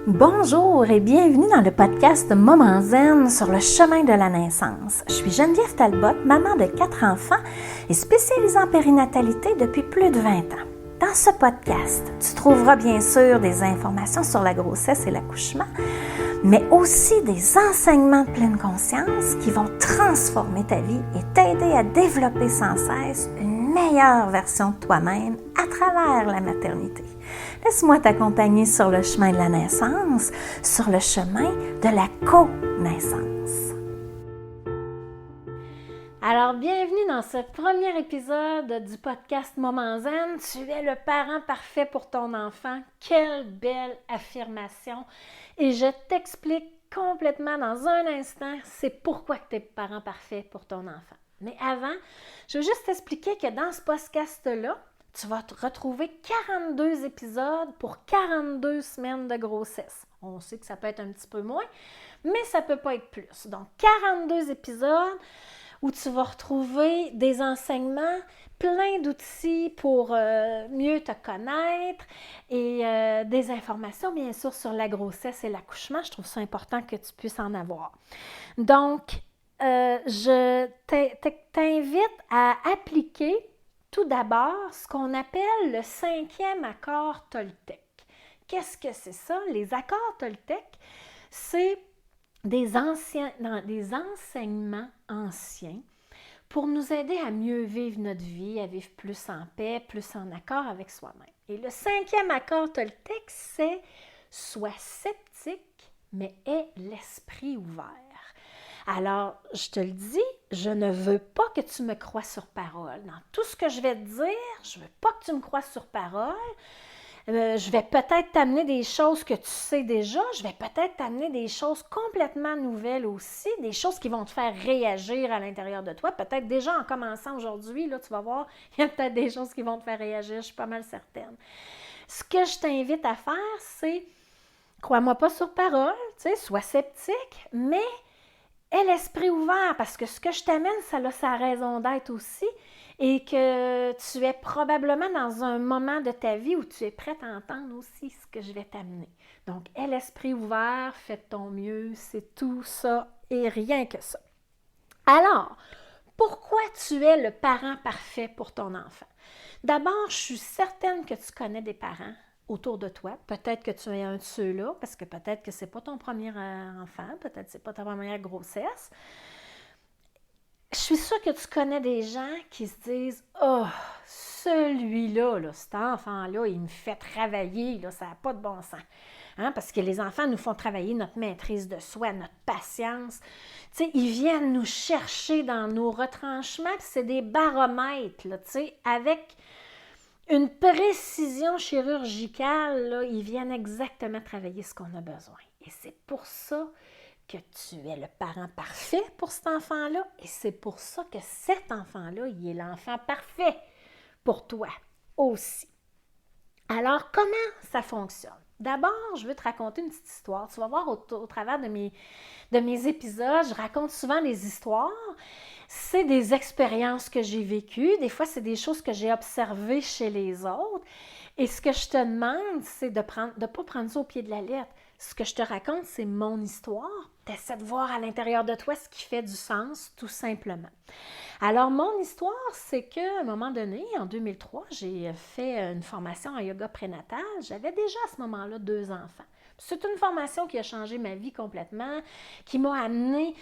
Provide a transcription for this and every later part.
Bonjour et bienvenue dans le podcast Moments Zen sur le chemin de la naissance. Je suis Geneviève Talbot, maman de 4 enfants et spécialisée en périnatalité depuis plus de 20 ans. Dans ce podcast, tu trouveras bien sûr des informations sur la grossesse et l'accouchement, mais aussi des enseignements de pleine conscience qui vont transformer ta vie et t'aider à développer sans cesse une meilleure version de toi-même à travers la maternité. Laisse-moi t'accompagner sur le chemin de la naissance, sur le chemin de la co-naissance. Alors, bienvenue dans ce premier épisode du podcast Moments Zen. Tu es le parent parfait pour ton enfant. Quelle belle affirmation! Et je t'explique complètement dans un instant, c'est pourquoi tu es le parent parfait pour ton enfant. Mais avant, je veux juste t'expliquer que dans ce podcast-là, tu vas te retrouver 42 épisodes pour 42 semaines de grossesse. On sait que ça peut être un petit peu moins, mais ça ne peut pas être plus. Donc, 42 épisodes où tu vas retrouver des enseignements, plein d'outils pour mieux te connaître et des informations, bien sûr, sur la grossesse et l'accouchement. Je trouve ça important que tu puisses en avoir. Donc, je t'invite à appliquer tout d'abord ce qu'on appelle le 5e accord Toltec. Qu'est-ce que c'est ça? Les accords Toltec, c'est des enseignements anciens pour nous aider à mieux vivre notre vie, à vivre plus en paix, plus en accord avec soi-même. Et le 5e accord Toltec, c'est « Sois sceptique, mais aie l'esprit ouvert ». Alors, je te le dis, je ne veux pas que tu me croies sur parole. Dans tout ce que je vais te dire, je ne veux pas que tu me croies sur parole. Je vais peut-être t'amener des choses que tu sais déjà. Je vais peut-être t'amener des choses complètement nouvelles aussi, des choses qui vont te faire réagir à l'intérieur de toi. Peut-être déjà en commençant aujourd'hui, là, tu vas voir, il y a peut-être des choses qui vont te faire réagir, je suis pas mal certaine. Ce que je t'invite à faire, c'est, crois-moi pas sur parole, tu sais, sois sceptique, mais aie l'esprit ouvert, parce que ce que je t'amène, ça a sa raison d'être aussi, et que tu es probablement dans un moment de ta vie où tu es prête à entendre aussi ce que je vais t'amener. Donc, aie l'esprit ouvert, fais de ton mieux, c'est tout ça et rien que ça. Alors, pourquoi tu es le parent parfait pour ton enfant? D'abord, je suis certaine que tu connais des parents autour de toi. Peut-être que tu es un de ceux-là, parce que peut-être que ce n'est pas ton premier enfant, peut-être que ce n'est pas ta première grossesse. Je suis sûre que tu connais des gens qui se disent « Oh, celui-là, cet enfant-là, il me fait travailler, là, ça n'a pas de bon sens. » Parce que les enfants nous font travailler notre maîtrise de soi, notre patience. Tu sais, ils viennent nous chercher dans nos retranchements, puis c'est des baromètres, là, tu sais, avec une précision chirurgicale, là, ils viennent exactement travailler ce qu'on a besoin. Et c'est pour ça que tu es le parent parfait pour cet enfant-là, et c'est pour ça que cet enfant-là, il est l'enfant parfait pour toi aussi. Alors, comment ça fonctionne? D'abord, je veux te raconter une petite histoire. Tu vas voir au travers de mes épisodes, je raconte souvent des histoires. C'est des expériences que j'ai vécues. Des fois, c'est des choses que j'ai observées chez les autres. Et ce que je te demande, c'est de ne pas prendre ça au pied de la lettre. Ce que je te raconte, c'est mon histoire. Tu essaies de voir à l'intérieur de toi ce qui fait du sens, tout simplement. Alors, mon histoire, c'est qu'à un moment donné, en 2003, j'ai fait une formation en yoga prénatal. J'avais déjà à ce moment-là 2 enfants. C'est une formation qui a changé ma vie complètement, qui m'a amené,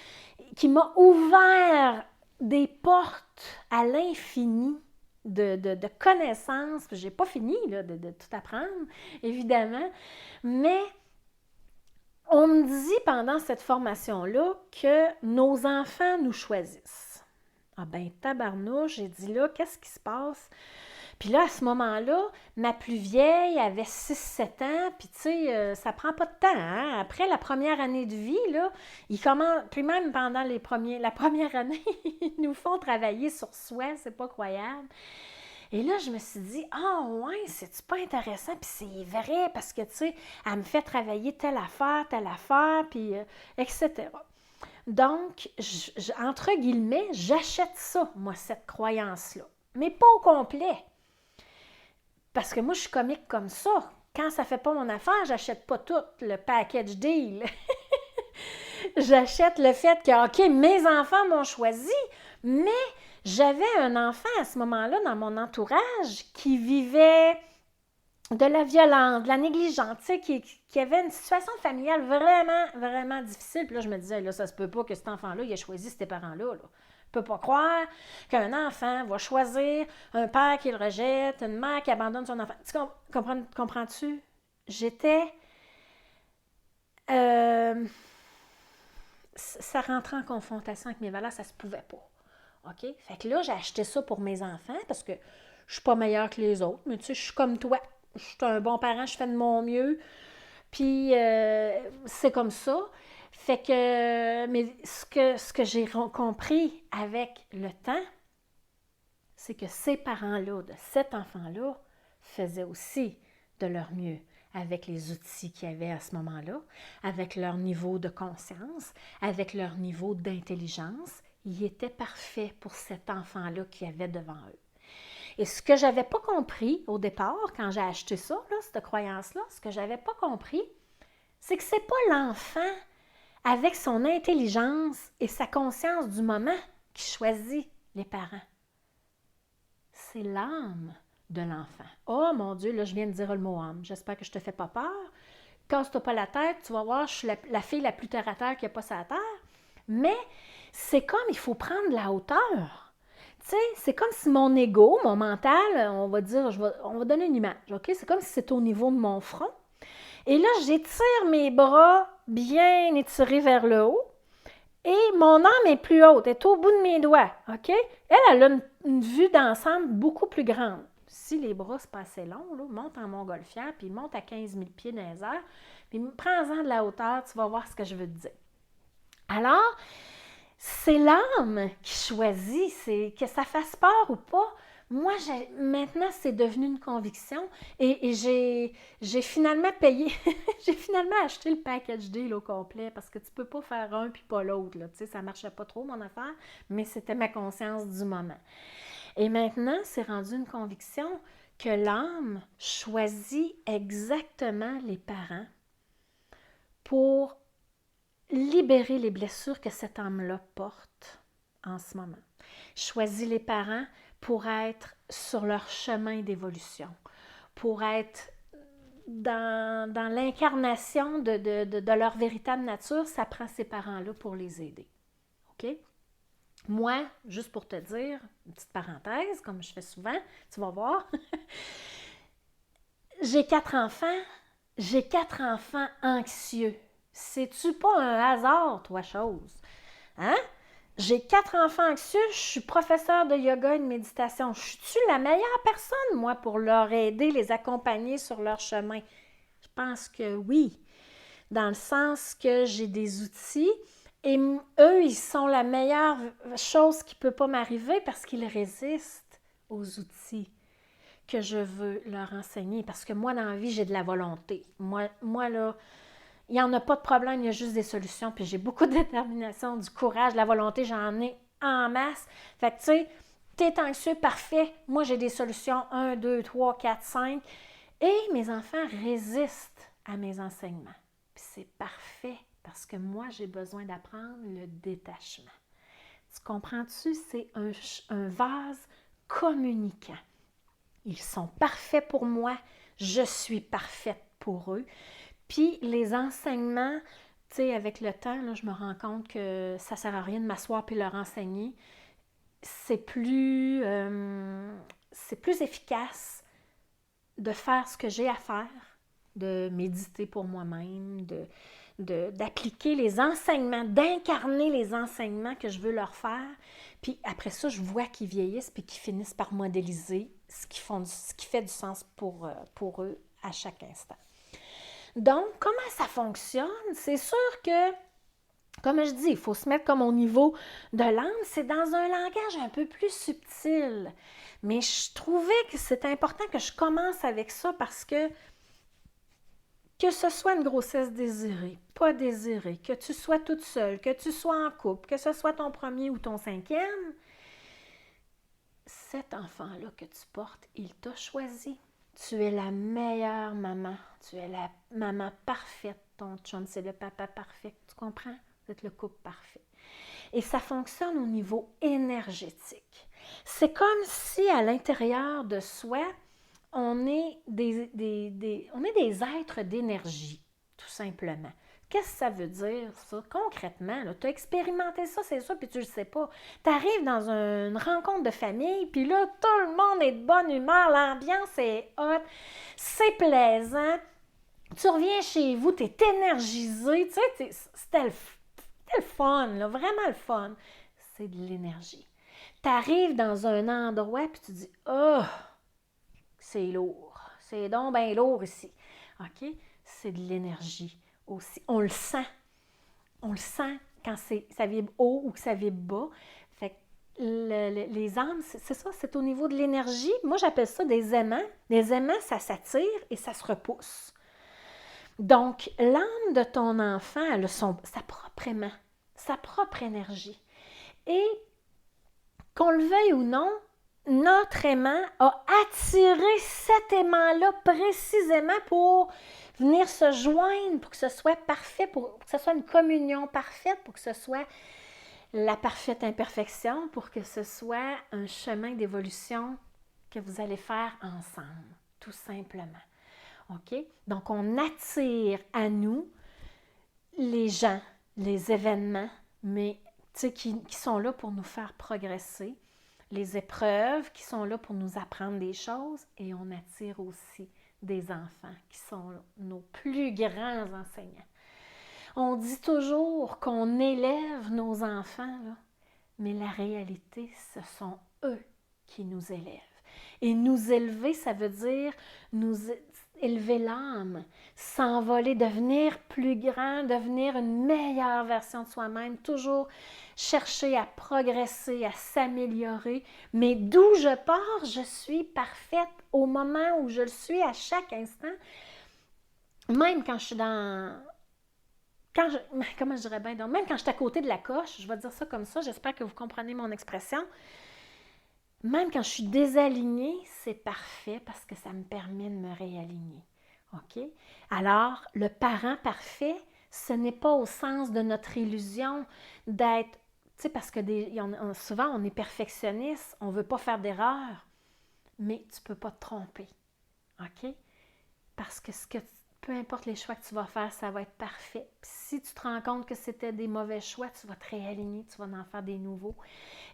qui m'a ouvert des portes à l'infini de connaissances. Je n'ai pas fini là, de tout apprendre, évidemment, mais on me dit pendant cette formation-là que nos enfants nous choisissent. Ah ben, tabarnouche, j'ai dit là, qu'est-ce qui se passe? Puis là, à ce moment-là, ma plus vieille avait 6-7 ans, puis tu sais, ça prend pas de temps, hein? Après la première année de vie, là, ils commencent, puis même pendant la première année, ils nous font travailler sur soi, c'est pas croyable. Et là, je me suis dit, ouais, c'est-tu pas intéressant? Puis c'est vrai, parce que, tu sais, elle me fait travailler telle affaire, puis etc. Donc, entre guillemets, j'achète ça, moi, cette croyance-là. Mais pas au complet. Parce que moi, je suis comique comme ça. quand ça ne fait pas mon affaire, j'achète pas tout le package deal. J'achète le fait que, OK, mes enfants m'ont choisi, mais j'avais un enfant à ce moment-là dans mon entourage qui vivait de la violence, de la négligence, tu sais, qui avait une situation familiale vraiment, vraiment difficile. Puis là, je me disais, là, ça se peut pas que cet enfant-là, il ait choisi ces parents-là, là. Je ne peux pas croire qu'un enfant va choisir un père qui le rejette, une mère qui abandonne son enfant. Tu comprends-tu? J'étais... ça rentrait en confrontation avec mes valeurs, ça se pouvait pas. OK? Fait que là, j'ai acheté ça pour mes enfants parce que je suis pas meilleure que les autres, mais tu sais, je suis comme toi. Je suis un bon parent, je fais de mon mieux. Puis, c'est comme ça. Fait que, mais ce que j'ai compris avec le temps, c'est que ces parents-là, de cet enfant-là, faisaient aussi de leur mieux avec les outils qu'il y avait à ce moment-là, avec leur niveau de conscience, avec leur niveau d'intelligence. Ils étaient parfaits pour cet enfant-là qu'il y avait devant eux. Et ce que je n'avais pas compris au départ, quand j'ai acheté ça, là, cette croyance-là, ce que je n'avais pas compris, c'est que ce n'est pas l'enfant avec son intelligence et sa conscience du moment qui choisit les parents. C'est l'âme de l'enfant. Oh mon Dieu, là je viens de dire le mot âme. J'espère que je ne te fais pas peur. Casse-toi pas la tête, tu vas voir, je suis la fille la plus terre à terre qui n'a pas sa terre. Mais c'est comme il faut prendre de la hauteur. Tu sais, c'est comme si mon ego, mon mental, on va dire, on va donner une image, OK? C'est comme si c'était au niveau de mon front. Et là, j'étire mes bras bien étirés vers le haut. Et mon âme est plus haute, elle est au bout de mes doigts, OK? Elle a une vue d'ensemble beaucoup plus grande. Si les bras, c'est pas assez long, là, monte en montgolfière, puis monte à 15 000 pieds dans les airs, puis prends-en de la hauteur, tu vas voir ce que je veux te dire. Alors, c'est l'âme qui choisit, c'est que ça fasse peur ou pas. Moi, maintenant, c'est devenu une conviction et j'ai finalement payé, j'ai finalement acheté le package deal au complet parce que tu ne peux pas faire un puis pas l'autre. Là. Tu sais, ça ne marchait pas trop, mon affaire, mais c'était ma conscience du moment. Et maintenant, c'est rendu une conviction que l'âme choisit exactement les parents pour libérer les blessures que cette âme-là porte en ce moment. Choisit les parents pour être sur leur chemin d'évolution, pour être dans l'incarnation de leur véritable nature. Ça prend ces parents-là pour les aider. OK? Moi, juste pour te dire, une petite parenthèse, comme je fais souvent, tu vas voir, j'ai 4 enfants. J'ai 4 enfants anxieux. C'est-tu pas un hasard, toi, chose? Hein? J'ai 4 enfants anxieux, je suis professeure de yoga et de méditation. Je suis la meilleure personne, moi, pour leur aider, les accompagner sur leur chemin? Je pense que oui, dans le sens que j'ai des outils et eux, ils sont la meilleure chose qui ne peut pas m'arriver parce qu'ils résistent aux outils que je veux leur enseigner. Parce que moi, dans la vie, j'ai de la volonté. Moi là, il n'y en a pas de problème, il y a juste des solutions. Puis j'ai beaucoup de détermination, du courage, de la volonté, j'en ai en masse. Fait que tu sais, t'es anxieux, parfait. Moi, j'ai des solutions 1, 2, 3, 4, 5. Et mes enfants résistent à mes enseignements. Puis c'est parfait parce que moi, j'ai besoin d'apprendre le détachement. Tu comprends-tu? C'est un vase communicant. Ils sont parfaits pour moi. Je suis parfaite pour eux. Puis les enseignements, tu sais, avec le temps, là, je me rends compte que ça ne sert à rien de m'asseoir et leur enseigner. C'est plus efficace de faire ce que j'ai à faire, de méditer pour moi-même, d'appliquer les enseignements, d'incarner les enseignements que je veux leur faire. Puis après ça, je vois qu'ils vieillissent puis qu'ils finissent par modéliser ce qui fait du sens pour eux à chaque instant. Donc, comment ça fonctionne? C'est sûr que, comme je dis, il faut se mettre comme au niveau de l'âme. C'est dans un langage un peu plus subtil. Mais je trouvais que c'est important que je commence avec ça parce que ce soit une grossesse désirée, pas désirée, que tu sois toute seule, que tu sois en couple, que ce soit ton premier ou ton 5e, cet enfant-là que tu portes, il t'a choisi. Tu es la meilleure maman. Tu es la maman parfaite. Ton chum, c'est le papa parfait. Tu comprends? Vous êtes le couple parfait. Et ça fonctionne au niveau énergétique. C'est comme si à l'intérieur de soi, on est des êtres d'énergie, tout simplement. Qu'est-ce que ça veut dire, ça? Concrètement, tu as expérimenté ça, c'est ça, puis tu le sais pas. Tu arrives dans une rencontre de famille, puis là, tout le monde est de bonne humeur, l'ambiance est hot, c'est plaisant. Tu reviens chez vous, tu es énergisé, tu sais, c'était le fun, là, vraiment le fun. C'est de l'énergie. Tu arrives dans un endroit, puis tu dis « Oh, c'est lourd. C'est donc bien lourd ici. » OK? C'est de l'énergie aussi. On le sent. On le sent quand ça vibre haut ou que ça vibre bas. Fait que les âmes, c'est ça, c'est au niveau de l'énergie. Moi, j'appelle ça des aimants. Les aimants, ça s'attire et ça se repousse. Donc, l'âme de ton enfant, elle a sa propre aimant, sa propre énergie. Et qu'on le veuille ou non, notre aimant a attiré cet aimant-là précisément pour venir se joindre, pour que ce soit parfait, pour que ce soit une communion parfaite, pour que ce soit la parfaite imperfection, pour que ce soit un chemin d'évolution que vous allez faire ensemble, tout simplement. OK? Donc, on attire à nous les gens, les événements, mais qui sont là pour nous faire progresser, les épreuves qui sont là pour nous apprendre des choses, et on attire aussi des enfants qui sont nos plus grands enseignants. On dit toujours qu'on élève nos enfants, là, mais la réalité, ce sont eux qui nous élèvent. Et nous élever, ça veut dire nous élever l'âme, s'envoler, devenir plus grand, devenir une meilleure version de soi-même, toujours chercher à progresser, à s'améliorer. Mais d'où je pars, je suis parfaite au moment où je le suis à chaque instant. Même quand je suis comment je dirais bien, donc même quand je suis à côté de la coche, je vais dire ça comme ça, j'espère que vous comprenez mon expression. Même quand je suis désalignée, c'est parfait parce que ça me permet de me réaligner. OK? Alors, le parent parfait, ce n'est pas au sens de notre illusion d'être, tu sais, parce que souvent on est perfectionniste, on ne veut pas faire d'erreur, mais tu ne peux pas te tromper. OK? Parce que peu importe les choix que tu vas faire, ça va être parfait. Puis si tu te rends compte que c'était des mauvais choix, tu vas te réaligner, tu vas en faire des nouveaux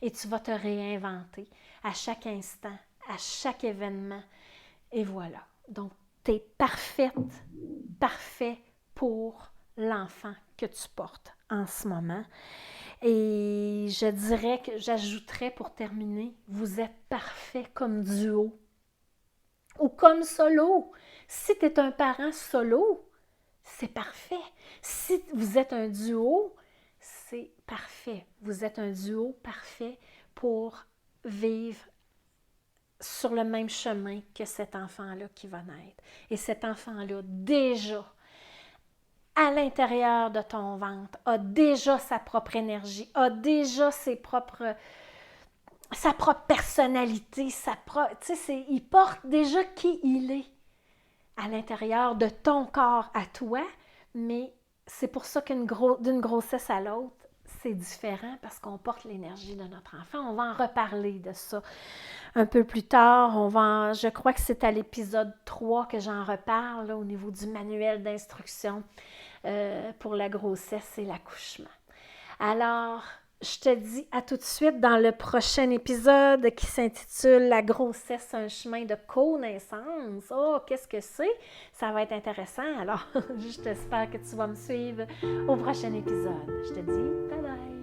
et tu vas te réinventer à chaque instant, à chaque événement. Et voilà. Donc, tu es parfaite, parfait pour l'enfant que tu portes en ce moment. Et j'ajouterais pour terminer, vous êtes parfait comme duo ou comme solo. Si tu es un parent solo, c'est parfait. Si vous êtes un duo, c'est parfait. Vous êtes un duo parfait pour vivre sur le même chemin que cet enfant-là qui va naître. Et cet enfant-là, déjà, à l'intérieur de ton ventre, a déjà sa propre énergie, a déjà sa propre personnalité, il porte déjà qui il est à l'intérieur de ton corps à toi, mais c'est pour ça d'une grossesse à l'autre, c'est différent parce qu'on porte l'énergie de notre enfant. On va en reparler de ça un peu plus tard. Je crois que c'est à l'épisode 3 que j'en reparle là, au niveau du manuel d'instruction pour la grossesse et l'accouchement. Alors, je te dis à tout de suite dans le prochain épisode qui s'intitule « La grossesse, un chemin de connaissance ». Oh, qu'est-ce que c'est? Ça va être intéressant. Alors, je t'espère que tu vas me suivre au prochain épisode. Je te dis bye bye!